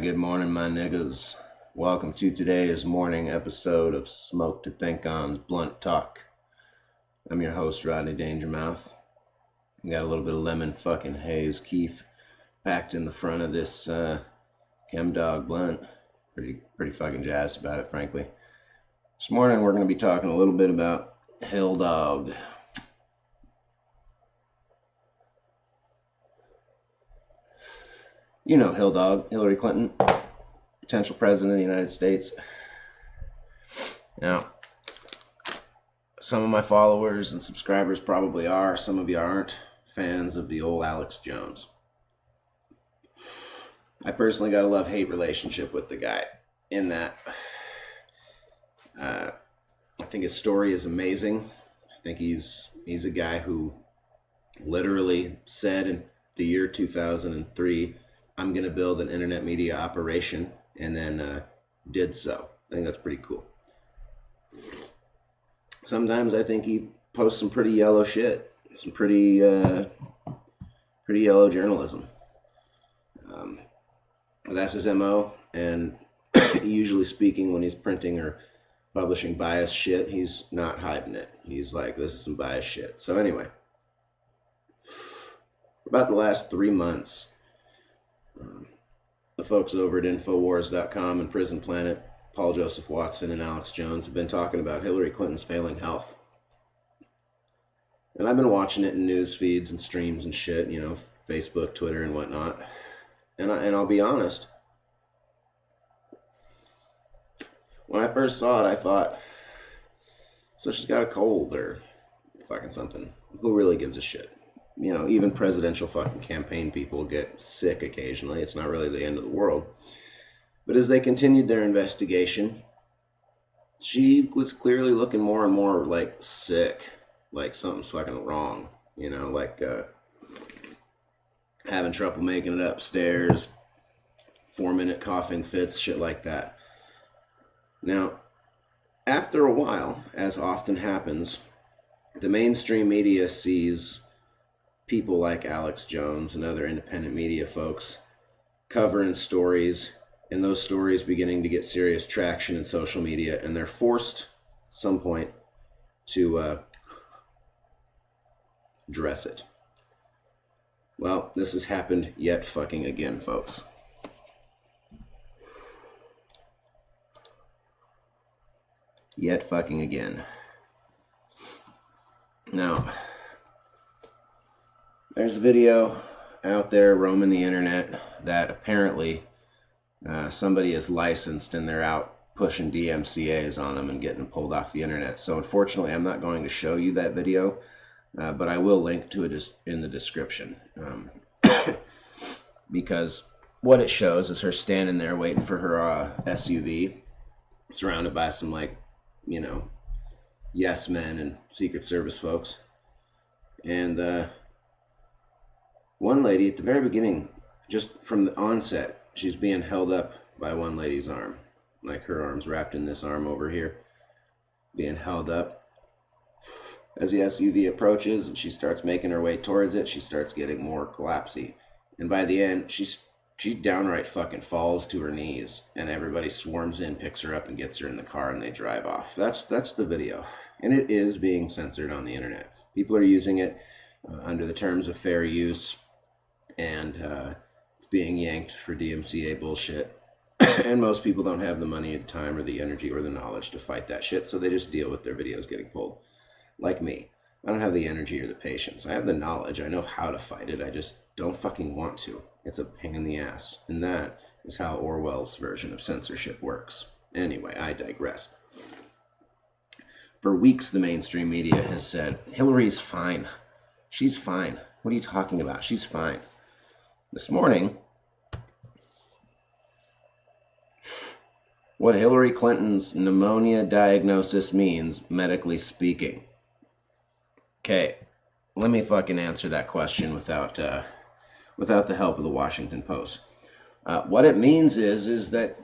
Good morning, my niggas. Welcome to today's morning episode of Smoke to Think On's Blunt Talk. I'm your host, Rodney Dangermouth. Got a little bit of lemon fucking haze Keef packed in the front of this Chem Dog blunt. Pretty fucking jazzed about it, frankly. This morning we're going to be talking a little bit about Hill Dog. You know Hill Dog, Hillary Clinton, potential president of the United States. Now, some of my followers and subscribers probably are. Some of you aren't fans of the old Alex Jones. I personally got a love-hate relationship with the guy in that I think his story is amazing. I think he's a guy who literally said in the year 2003, I'm going to build an internet media operation, and then did so. I think that's pretty cool. Sometimes I think he posts some pretty yellow shit, some pretty yellow journalism. That's his MO, and usually speaking, when he's printing or publishing biased shit, he's not hiding it. He's like, this is some biased shit. So anyway, for about the last 3 months, the folks over at Infowars.com and Prison Planet, Paul Joseph Watson and Alex Jones, have been talking about Hillary Clinton's failing health. And I've been watching it in news feeds and streams and shit, you know, Facebook, Twitter, and whatnot. And I'll be honest, when I first saw it, I thought, so she's got a cold or fucking something. Who really gives a shit? You know, even presidential fucking campaign people get sick occasionally. It's not really the end of the world. But as they continued their investigation, she was clearly looking more and more like sick, like something's fucking wrong. You know, like having trouble making it upstairs, 4-minute coughing fits, shit like that. Now, after a while, as often happens, the mainstream media sees people like Alex Jones and other independent media folks covering stories, and those stories beginning to get serious traction in social media, and they're forced at some point to address it. Well, this has happened yet fucking again, folks. Yet fucking again. Now, there's a video out there roaming the internet that apparently somebody is licensed and they're out pushing DMCAs on them and getting them pulled off the internet. So unfortunately, I'm not going to show you that video, but I will link to it in the description. Because what it shows is her standing there waiting for her SUV, surrounded by some, like, you know, yes men and Secret Service folks. And one lady at the very beginning, just from the onset, she's being held up by one lady's arm. Like her arm's wrapped in this arm over here, being held up. As the SUV approaches and she starts making her way towards it, she starts getting more collapsy. And by the end, she downright fucking falls to her knees, and everybody swarms in, picks her up, and gets her in the car, and they drive off. That's the video. And it is being censored on the internet. People are using it under the terms of fair use, and it's being yanked for DMCA bullshit. And most people don't have the money, the time, or the energy, or the knowledge to fight that shit, so they just deal with their videos getting pulled. Like me. I don't have the energy or the patience. I have the knowledge. I know how to fight it. I just don't fucking want to. It's a pain in the ass. And that is how Orwell's version of censorship works. Anyway, I digress. For weeks, the mainstream media has said, Hillary's fine. She's fine. What are you talking about? She's fine. This morning, what Hillary Clinton's pneumonia diagnosis means, medically speaking. Okay, let me fucking answer that question without the help of the Washington Post. What it means is that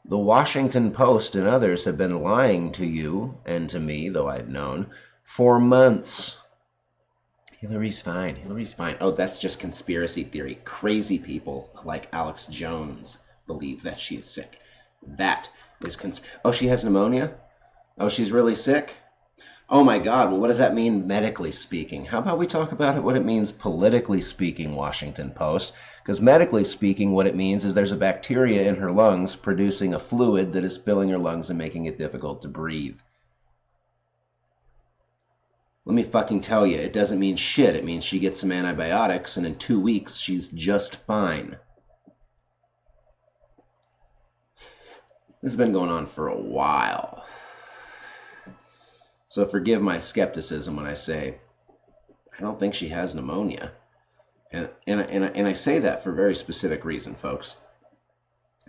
the Washington Post and others have been lying to you and to me, though I've known, for months. Hillary's fine. Hillary's fine. Oh, that's just conspiracy theory. Crazy people like Alex Jones believe that she is sick. That is oh, she has pneumonia? Oh, she's really sick? Oh my God, well, what does that mean medically speaking? How about we talk about it what it means politically speaking, Washington Post? Because medically speaking, what it means is there's a bacteria in her lungs producing a fluid that is filling her lungs and making it difficult to breathe. Let me fucking tell you, it doesn't mean shit. It means she gets some antibiotics and in 2 weeks she's just fine. This has been going on for a while. So forgive my skepticism when I say, I don't think she has pneumonia. And I say that for a very specific reason, folks.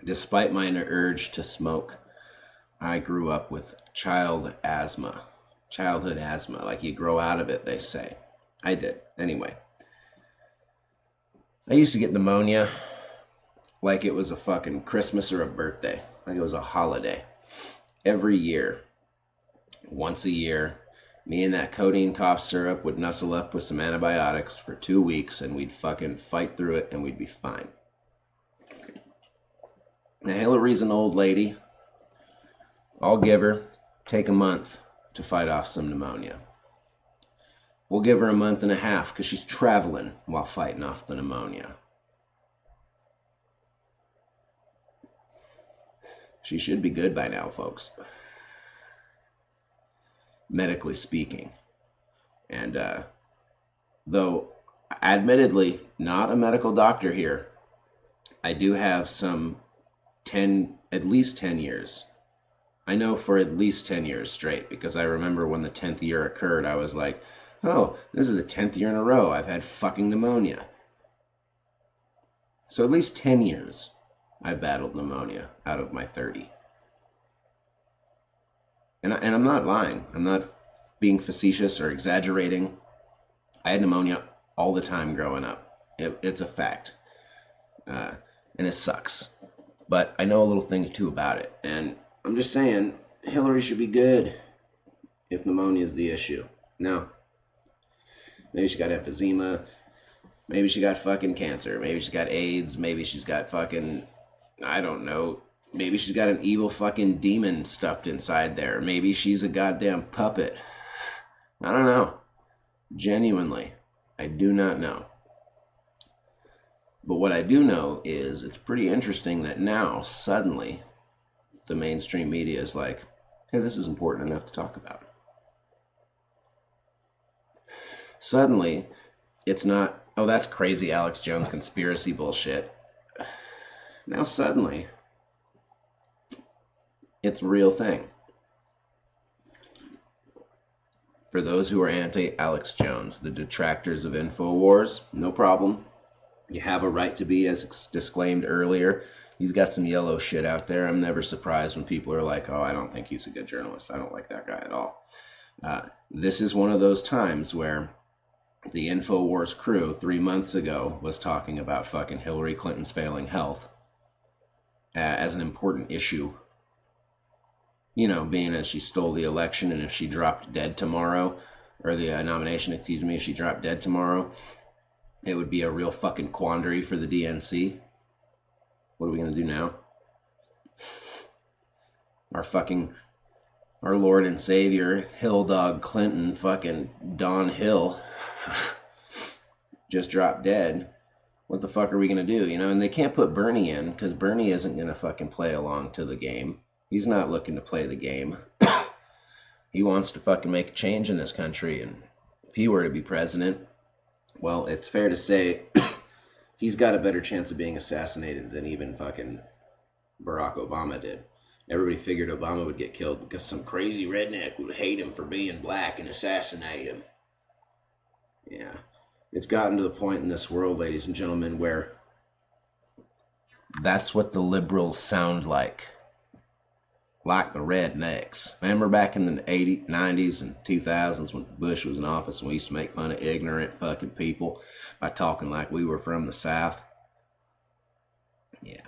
Despite my urge to smoke, I grew up with childhood asthma. Like you grow out of it, they say. I did. Anyway. I used to get pneumonia like it was a fucking Christmas or a birthday. Like it was a holiday. Every year. Once a year, me and that codeine cough syrup would nuzzle up with some antibiotics for 2 weeks and we'd fucking fight through it and we'd be fine. Now, Hillary's an old lady. I'll give her, take a month to fight off some pneumonia. We'll give her a month and a half because she's traveling while fighting off the pneumonia. She should be good by now, folks. Medically speaking. And though admittedly not a medical doctor here, I do have at least 10 years. I know for at least 10 years straight, because I remember when the 10th year occurred, I was like, oh, this is the 10th year in a row I've had fucking pneumonia. So at least 10 years I battled pneumonia out of my 30. And I'm not lying. I'm not being facetious or exaggerating. I had pneumonia all the time growing up. It's a fact. And it sucks. But I know a little thing or two about it. And I'm just saying, Hillary should be good if pneumonia is the issue. Now, maybe she got emphysema. Maybe she got fucking cancer. Maybe she's got AIDS. Maybe she's got fucking, I don't know. Maybe she's got an evil fucking demon stuffed inside there. Maybe she's a goddamn puppet. I don't know. Genuinely, I do not know. But what I do know is it's pretty interesting that now, suddenly, the mainstream media is like, hey, this is important enough to talk about. Suddenly, it's not, oh, that's crazy Alex Jones conspiracy bullshit. Now suddenly, it's a real thing. For those who are anti-Alex Jones, the detractors of InfoWars, no problem. You have a right to be, as disclaimed earlier. He's got some yellow shit out there. I'm never surprised when people are like, oh, I don't think he's a good journalist. I don't like that guy at all. This is one of those times where the InfoWars crew 3 months ago was talking about fucking Hillary Clinton's failing health as an important issue. You know, being as she stole the election, and if she dropped dead tomorrow, or the nomination, excuse me, if she dropped dead tomorrow, it would be a real fucking quandary for the DNC. What are we going to do now? Our Lord and Savior, Hill Dog Clinton, fucking Don Hill, just dropped dead. What the fuck are we going to do? You know, and they can't put Bernie in, because Bernie isn't going to fucking play along to the game. He's not looking to play the game. He wants to fucking make a change in this country, and if he were to be president, well, it's fair to say he's got a better chance of being assassinated than even fucking Barack Obama did. Everybody figured Obama would get killed because some crazy redneck would hate him for being black and assassinate him. Yeah. It's gotten to the point in this world, ladies and gentlemen, where that's what the liberals sound like. Like the rednecks. Remember back in the 80s, 90s, and 2000s when Bush was in office and we used to make fun of ignorant fucking people by talking like we were from the South? Yeah.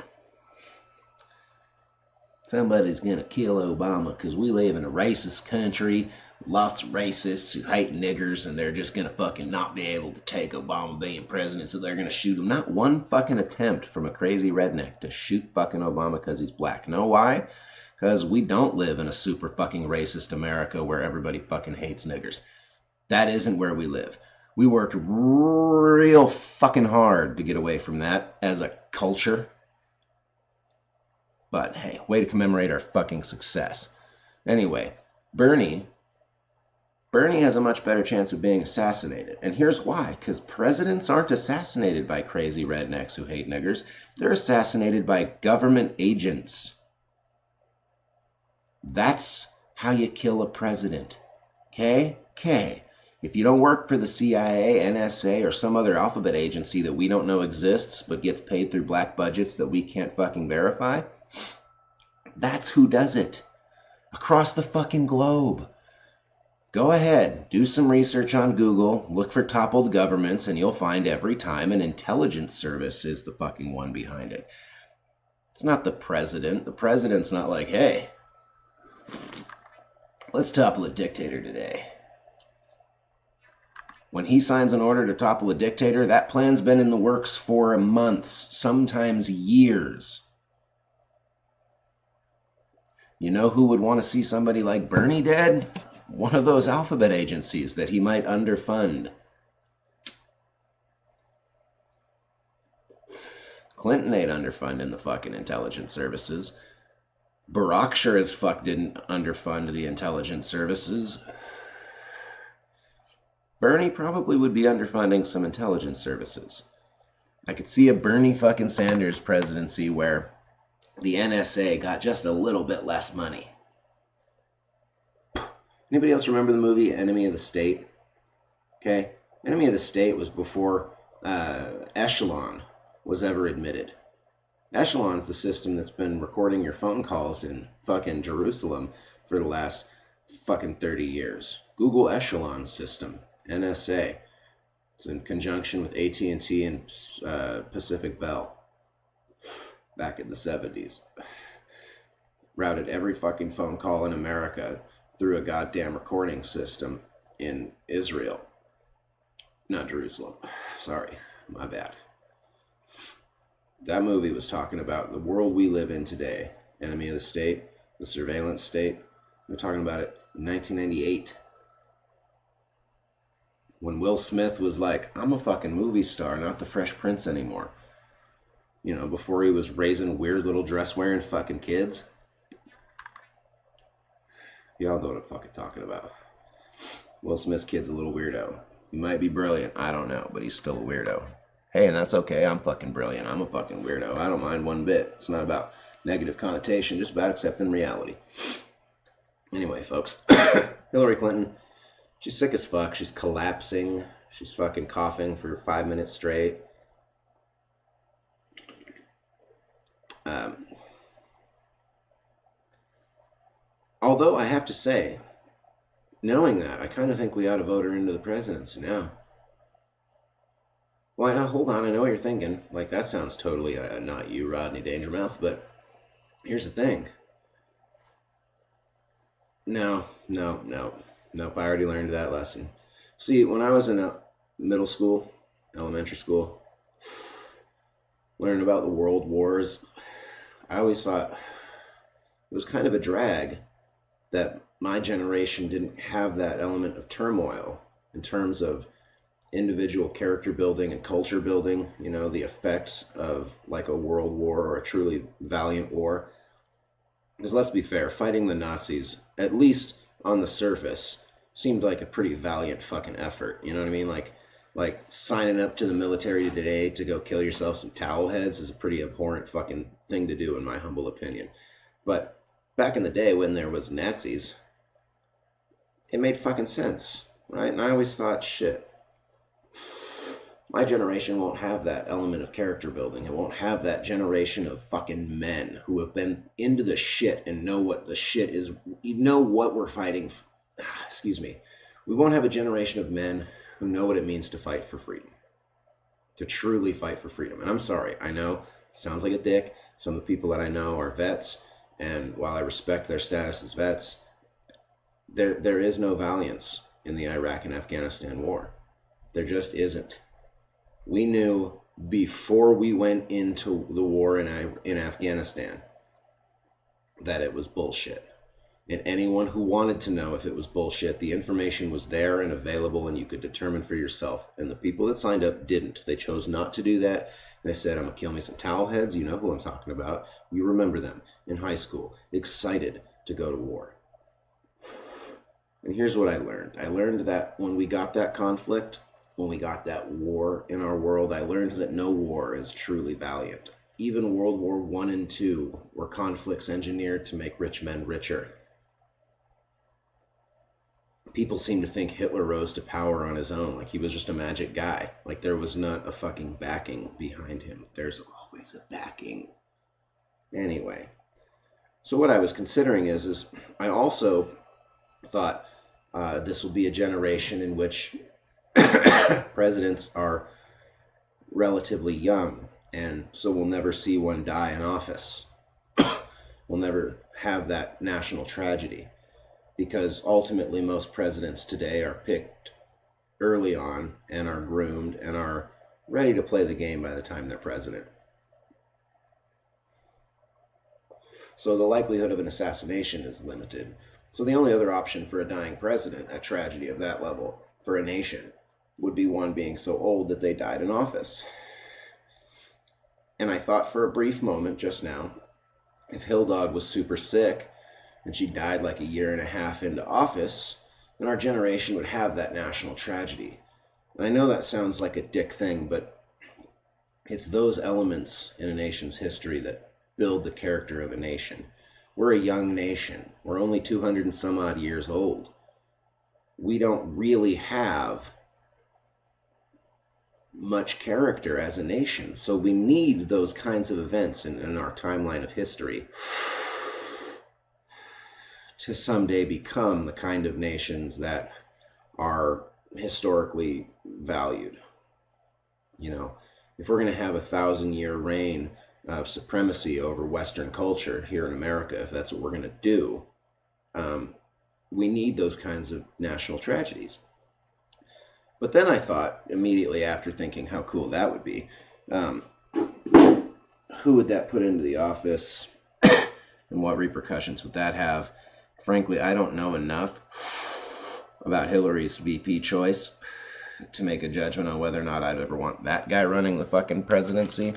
Somebody's gonna kill Obama because we live in a racist country Lots of racists who hate niggers, and they're just gonna fucking not be able to take Obama being president, so they're gonna shoot him. Not one fucking attempt from a crazy redneck to shoot fucking Obama because he's black. Know why? Because we don't live in a super fucking racist America where everybody fucking hates niggers. That isn't where we live. We worked real fucking hard to get away from that as a culture. But hey, way to commemorate our fucking success. Anyway, Bernie has a much better chance of being assassinated. And here's why. Because presidents aren't assassinated by crazy rednecks who hate niggers. They're assassinated by government agents. That's how you kill a president. Okay? Okay. If you don't work for the CIA, NSA, or some other alphabet agency that we don't know exists but gets paid through black budgets that we can't fucking verify, that's who does it. Across the fucking globe. Go ahead, do some research on Google, look for toppled governments, and you'll find every time an intelligence service is the fucking one behind it. It's not the president. The president's not like, hey, let's topple a dictator today. When he signs an order to topple a dictator, that plan's been in the works for months, sometimes years. You know who would want to see somebody like Bernie dead? One of those alphabet agencies that he might underfund. Clinton ain't underfunding the fucking intelligence services. Barack sure as fuck didn't underfund the intelligence services. Bernie probably would be underfunding some intelligence services. I could see a Bernie fucking Sanders presidency where the NSA got just a little bit less money. Anybody else remember the movie Enemy of the State? Okay, Enemy of the State was before Echelon was ever admitted. Echelon's the system that's been recording your phone calls in fucking Jerusalem for the last fucking 30 years. Google Echelon system, NSA. It's in conjunction with AT&T and Pacific Bell back in the 70s. Routed every fucking phone call in America through a goddamn recording system in Israel. Not Jerusalem. Sorry, my bad. That movie was talking about the world we live in today. Enemy of the State, the surveillance state. They're talking about it in 1998. When Will Smith was like, I'm a fucking movie star, not the Fresh Prince anymore. You know, before he was raising weird little dress-wearing fucking kids. Y'all know what I'm fucking talking about. Will Smith's kid's a little weirdo. He might be brilliant, I don't know, but he's still a weirdo. Hey, and that's okay, I'm fucking brilliant. I'm a fucking weirdo. I don't mind one bit. It's not about negative connotation, just about accepting reality. Anyway, folks, Hillary Clinton, she's sick as fuck. She's collapsing. She's fucking coughing for 5 minutes straight. Although I have to say, knowing that, I kind of think we ought to vote her into the presidency now. Why not? Hold on, I know what you're thinking. Like, that sounds totally not you, Rodney Dangermouth, but here's the thing. No. Nope, I already learned that lesson. See, when I was in middle school, elementary school, learning about the world wars, I always thought it was kind of a drag that my generation didn't have that element of turmoil in terms of individual character building and culture building, you know, the effects of like a world war or a truly valiant war. Because let's be fair, fighting the Nazis, at least on the surface, seemed like a pretty valiant fucking effort. You know what I mean? Like signing up to the military today to go kill yourself some towel heads is a pretty abhorrent fucking thing to do, in my humble opinion. But back in the day when there was Nazis, it made fucking sense, right? And I always thought, shit, my generation won't have that element of character building. It won't have that generation of fucking men who have been into the shit and know what the shit is, know what we're fighting. Excuse me. We won't have a generation of men who know what it means to fight for freedom. To truly fight for freedom. And I'm sorry, I know, sounds like a dick. Some of the people that I know are vets, and while I respect their status as vets, There is no valiance in the Iraq and Afghanistan war. There just isn't. We knew before we went into the war in Afghanistan that it was bullshit. And anyone who wanted to know if it was bullshit, the information was there and available and you could determine for yourself. And the people that signed up didn't. They chose not to do that. They said, I'm going to kill me some towel heads. You know who I'm talking about. You remember them in high school, excited to go to war. And here's what I learned. I learned that when we got that conflict, when we got that war in our world, I learned that no war is truly valiant. Even World War I and II were conflicts engineered to make rich men richer. People seem to think Hitler rose to power on his own, like he was just a magic guy. Like there was not a fucking backing behind him. There's always a backing. Anyway, so what I was considering is I also thought this will be a generation in which presidents are relatively young, and so we'll never see one die in office. We'll never have that national tragedy, because ultimately most presidents today are picked early on and are groomed and are ready to play the game by the time they're president. So the likelihood of an assassination is limited. So the only other option for a dying president, a tragedy of that level, for a nation, would be one being so old that they died in office. And I thought for a brief moment just now, if Hill Dog was super sick and she died like a year and a half into office, then our generation would have that national tragedy. And I know that sounds like a dick thing, but it's those elements in a nation's history that build the character of a nation. We're a young nation. We're only 200 and some odd years old. We don't really have much character as a nation. So we need those kinds of events in our timeline of history to someday become the kind of nations that are historically valued. You know, if we're going to have 1,000-year reign of supremacy over Western culture here in America, if that's what we're going to do, we need those kinds of national tragedies. But then I thought, immediately after thinking how cool that would be, who would that put into the office and what repercussions would that have? Frankly, I don't know enough about Hillary's VP choice to make a judgment on whether or not I'd ever want that guy running the fucking presidency.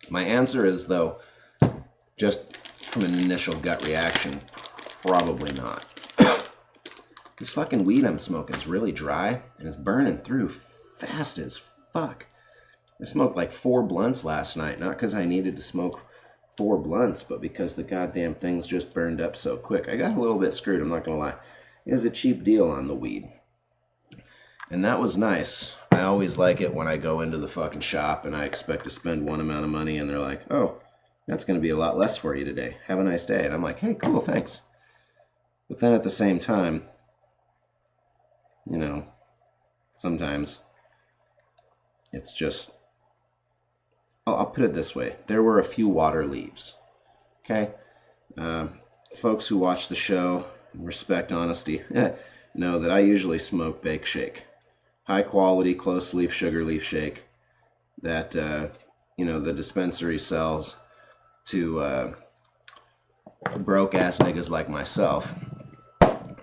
My answer is, though, just from an initial gut reaction, probably not. This fucking weed I'm smoking is really dry, and it's burning through fast as fuck. I smoked like 4 blunts last night, not because I needed to smoke 4 blunts, but because the goddamn things just burned up so quick. I got a little bit screwed, I'm not gonna lie. It was a cheap deal on the weed. And that was nice. I always like it when I go into the fucking shop and I expect to spend one amount of money and they're like, oh, that's going to be a lot less for you today. Have a nice day. And I'm like, hey, cool, thanks. But then at the same time, you know, sometimes it's just, I'll put it this way. There were a few water leaves. Okay? Folks who watch the show and respect honesty know that I usually smoke Bake Shake. High quality, close leaf, sugar leaf shake that, you know, the dispensary sells to broke ass niggas like myself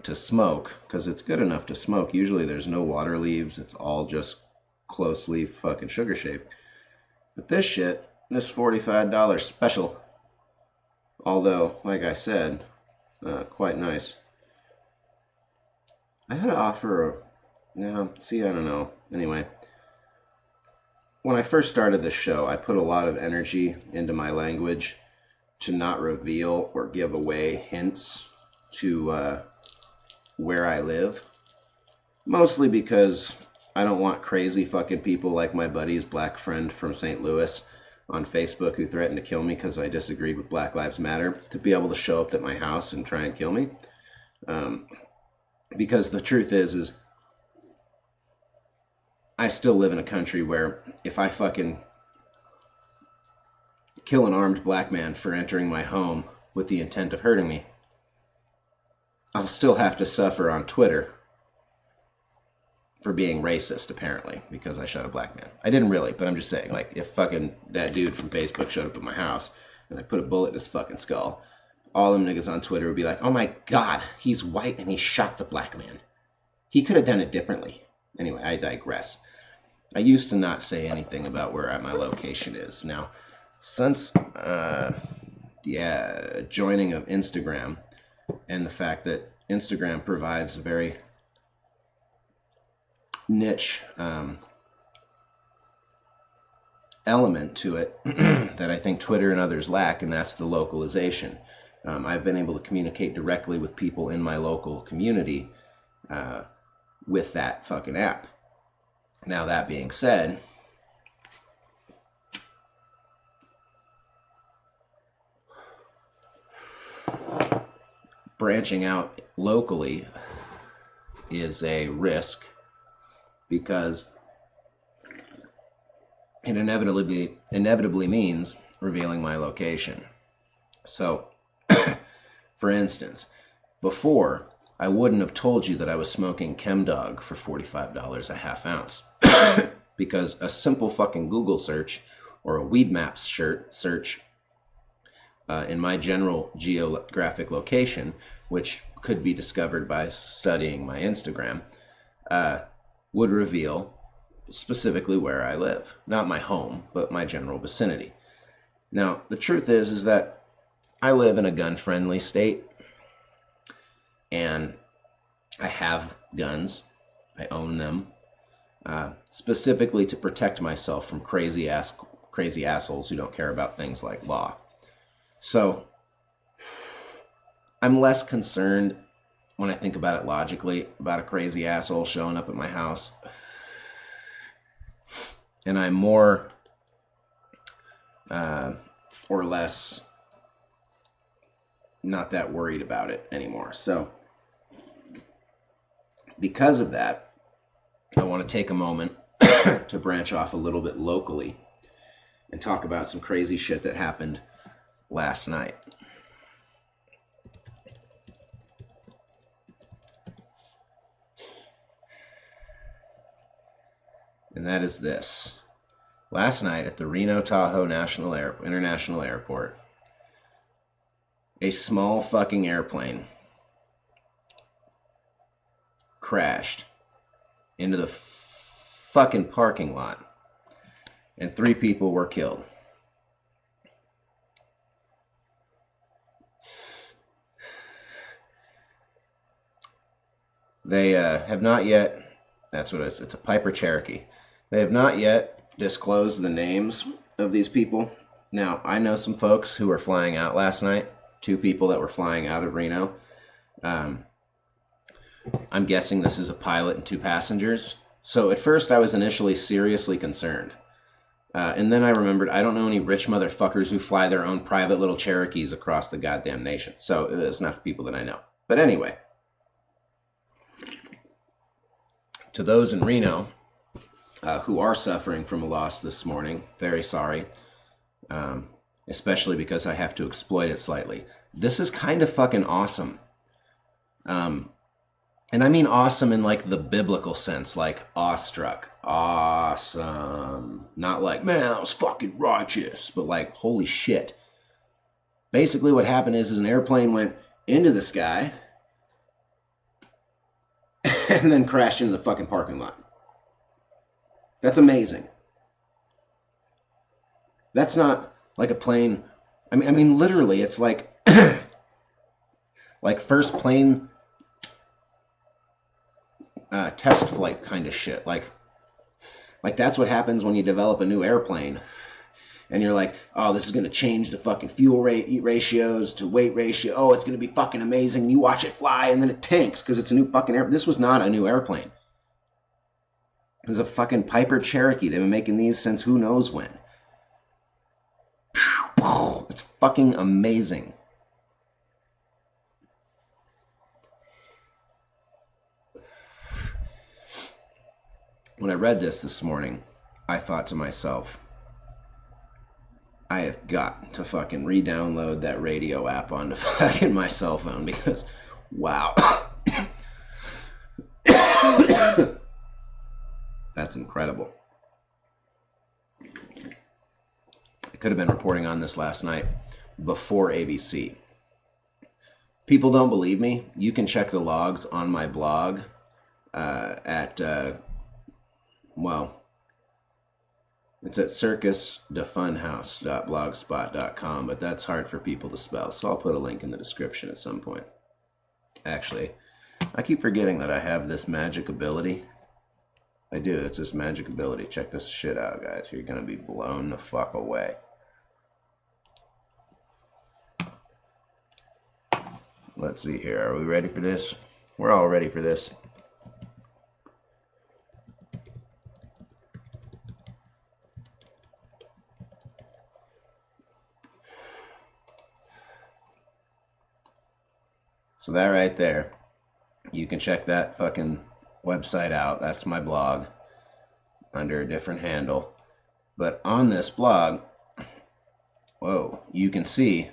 to smoke, because it's good enough to smoke. Usually there's no water leaves, it's all just close leaf fucking sugar shake. But this shit, this $45 special, although, like I said, quite nice. I had to offer no, see, I don't know. Anyway, when I first started this show, I put a lot of energy into my language to not reveal or give away hints to where I live. Mostly because I don't want crazy fucking people like my buddy's black friend from St. Louis on Facebook who threatened to kill me because I disagreed with Black Lives Matter to be able to show up at my house and try and kill me. Because the truth is I still live in a country where if I fucking kill an armed black man for entering my home with the intent of hurting me, I'll I'll still have to suffer on Twitter for being racist, apparently, because I shot a black man. I didn't really, but I'm just saying, like, if fucking that dude from Facebook showed up at my house and I put a bullet in his fucking skull, all them niggas on Twitter would be like, oh my God, he's white and he shot the black man. He could have done it differently. Anyway, I digress. I used to not say anything about where my location is. Now, since the joining of Instagram and the fact that Instagram provides a very niche element to it that I think Twitter and others lack, and that's the localization. I've been able to communicate directly with people in my local community with that fucking app. Now, that being said, branching out locally is a risk because it inevitably means revealing my location. So, for instance, before, I wouldn't have told you that I was smoking ChemDog for $45 a half ounce because a simple fucking Google search or a Weed Maps search in my general geographic location, which could be discovered by studying my Instagram, would reveal specifically where I live. Not my home, but my general vicinity. Now, the truth is that I live in a gun-friendly state, and I have guns. I own them, specifically to protect myself from crazy assholes who don't care about things like law. So, I'm less concerned when I think about it logically about a crazy asshole showing up at my house. And I'm more or less not that worried about it anymore. So, because of that, I want to take a moment to branch off a little bit locally and talk about some crazy shit that happened last night. And that is this. Last night at the Reno Tahoe International Airport, a small fucking airplane crashed into the fucking parking lot, and 3 people were killed. They have not yet, that's what it is, it's a Piper Cherokee. They have not yet disclosed the names of these people. Now, I know some folks who were flying out last night, 2 people that were flying out of Reno. I'm guessing this is a pilot and 2 passengers. So at first I was initially seriously concerned. And then I remembered I don't know any rich motherfuckers who fly their own private little Cherokees across the goddamn nation. So it's not the people that I know. But anyway, to those in Reno who are suffering from a loss this morning, very sorry. Especially because I have to exploit it slightly. This is kind of fucking awesome. And I mean awesome in like the biblical sense, like awestruck, awesome. Not like, man, that was fucking righteous, but like, holy shit. Basically what happened is an airplane went into the sky and then crashed into the fucking parking lot. That's amazing. That's not like a plane. I mean, literally, it's like, like first plane test flight kind of shit. Like that's what happens when you develop a new airplane. And you're like, oh, this is going to change the fucking fuel ratios to weight ratio. Oh, it's going to be fucking amazing. You watch it fly, and then it tanks because it's a new fucking airplane. This was not a new airplane. It was a fucking Piper Cherokee. They've been making these since who knows when. It's fucking amazing. When I read this morning, I thought to myself, I have got to fucking re-download that radio app onto fucking my cell phone because Wow. That's incredible. I could have been reporting on this last night before ABC. People don't believe me. You can check the logs on my blog at, it's at circusdefunhouse.blogspot.com, but that's hard for people to spell, so I'll put a link in the description at some point. Actually, I keep forgetting that I have this magic ability. I do. It's this magic ability. Check this shit out, guys. You're going to be blown the fuck away. Let's see here. Are we ready for this? We're all ready for this. So that right there, you can check that fucking website out. That's my blog under a different handle. But on this blog, whoa, you can see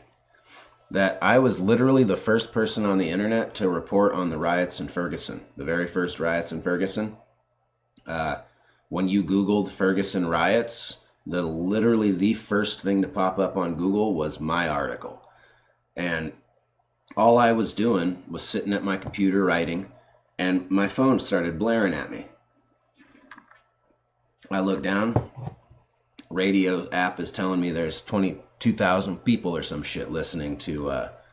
that I was literally the first person on the internet to report on the riots in Ferguson, the very first riots in Ferguson. When you Googled Ferguson riots, literally the first thing to pop up on Google was my article. And all I was doing was sitting at my computer writing, and my phone started blaring at me. I look down, radio app is telling me there's 22,000 people or some shit listening to what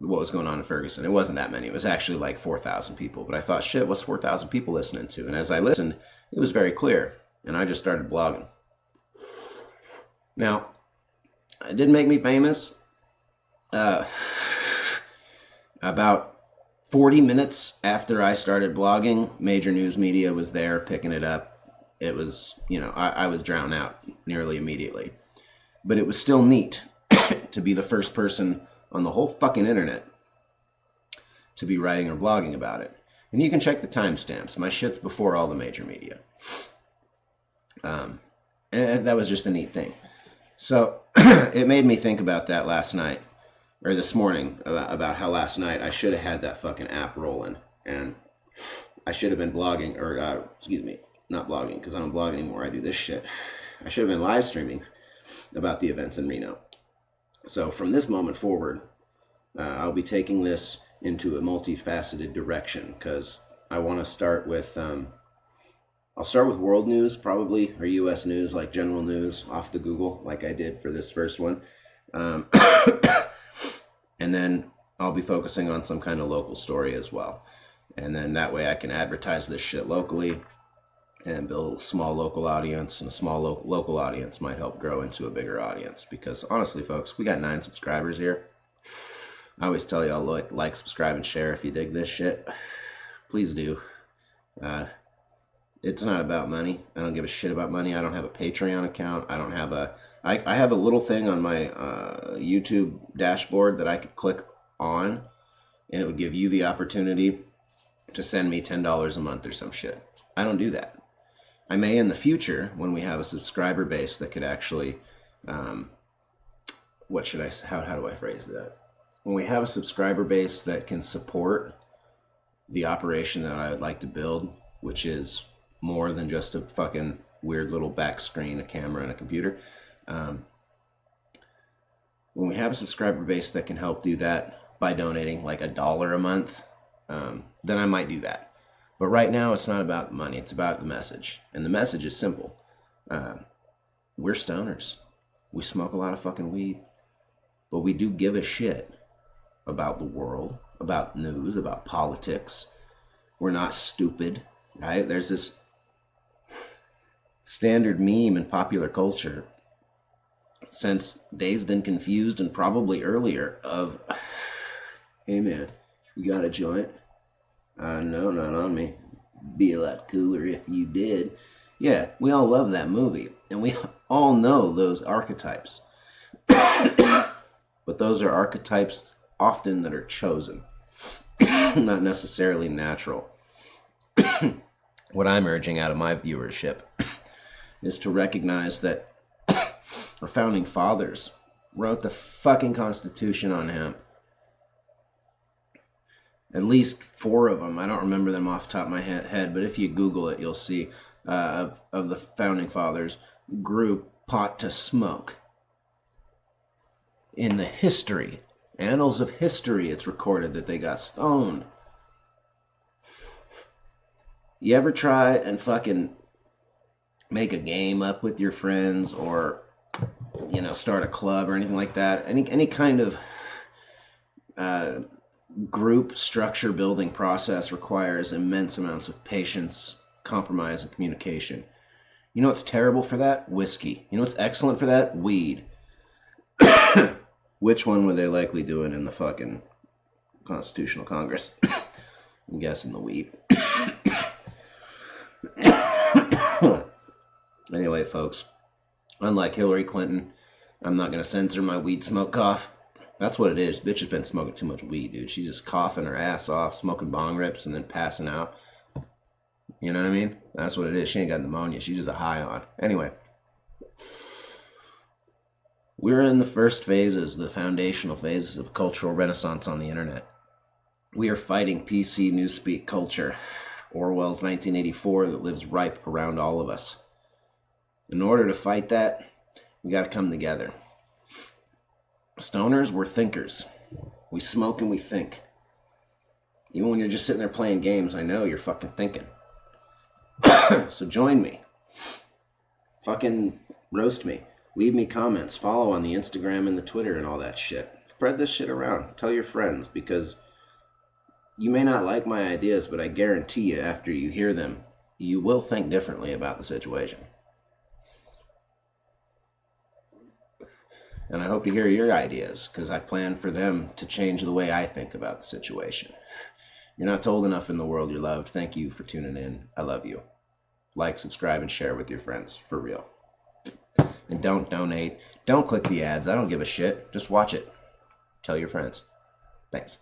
was going on in Ferguson. It wasn't that many. It was actually like 4,000 people. But I thought, shit, what's 4,000 people listening to? And as I listened, it was very clear. And I just started blogging. Now, it didn't make me famous. About 40 minutes after I started blogging, major news media was there picking it up. It was, I was drowned out nearly immediately. But it was still neat to be the first person on the whole fucking internet to be writing or blogging about it. And you can check the timestamps. My shit's before all the major media. And that was just a neat thing. So it made me think about that last night. Or this morning, about how last night I should have had that fucking app rolling, and I should have been blogging, or not blogging, because I don't blog anymore, I do this shit. I should have been live streaming about the events in Reno. So from this moment forward, I'll be taking this into a multifaceted direction, because I want to start with, I'll start with world news, probably, or U.S. news, like general news, off the Google, like I did for this first one. And then I'll be focusing on some kind of local story as well. And then that way I can advertise this shit locally and build a small local audience. And a small local audience might help grow into a bigger audience. Because honestly, folks, we got 9 subscribers here. I always tell y'all, like, subscribe, and share if you dig this shit. Please do. It's not about money. I don't give a shit about money. I don't have a Patreon account. I don't have I have a little thing on my YouTube dashboard that I could click on, and it would give you the opportunity to send me $10 a month or some shit. I don't do that. I may in the future, when we have a subscriber base that could actually, how do I phrase that? When we have a subscriber base that can support the operation that I would like to build, which is more than just a fucking weird little back screen, a camera, and a computer. When we have a subscriber base that can help do that by donating like $1 a month, then I might do that. But right now, it's not about the money. It's about the message. And the message is simple. We're stoners. We smoke a lot of fucking weed. But we do give a shit about the world, about news, about politics. We're not stupid, right? There's this standard meme in popular culture since Dazed and Confused, and probably earlier, of, hey man, you got a joint? No, not on me. Be a lot cooler if you did. Yeah, we all love that movie, and we all know those archetypes. But those are archetypes often that are chosen, not necessarily natural. What I'm urging out of my viewership is to recognize that our founding fathers wrote the fucking Constitution on hemp. At least 4 of them. I don't remember them off the top of my head, but if you Google it, you'll see of the founding fathers grew pot to smoke. In the history, annals of history, it's recorded that they got stoned. You ever try and fucking make a game up with your friends, or start a club or anything like that? Any kind of group structure building process requires immense amounts of patience, compromise, and communication. You know what's terrible for that? Whiskey. You know what's excellent for that? Weed. Which one were they likely doing in the fucking Constitutional Congress? I'm guessing the weed. Anyway, folks, unlike Hillary Clinton, I'm not going to censor my weed smoke cough. That's what it is. Bitch has been smoking too much weed, dude. She's just coughing her ass off, smoking bong rips, and then passing out. You know what I mean? That's what it is. She ain't got pneumonia. She's just a high on. Anyway. We're in the first phases, the foundational phases of cultural renaissance on the internet. We are fighting PC newspeak culture, Orwell's 1984 that lives ripe around all of us. In order to fight that, we got to come together. Stoners, we're thinkers. We smoke and we think. Even when you're just sitting there playing games, I know you're fucking thinking. So join me. Fucking roast me. Leave me comments. Follow on the Instagram and the Twitter and all that shit. Spread this shit around. Tell your friends, because you may not like my ideas, but I guarantee you after you hear them, you will think differently about the situation. And I hope to hear your ideas, because I plan for them to change the way I think about the situation. You're not told enough in the world you're loved. Thank you for tuning in. I love you. Like, subscribe, and share with your friends. For real. And don't donate. Don't click the ads. I don't give a shit. Just watch it. Tell your friends. Thanks.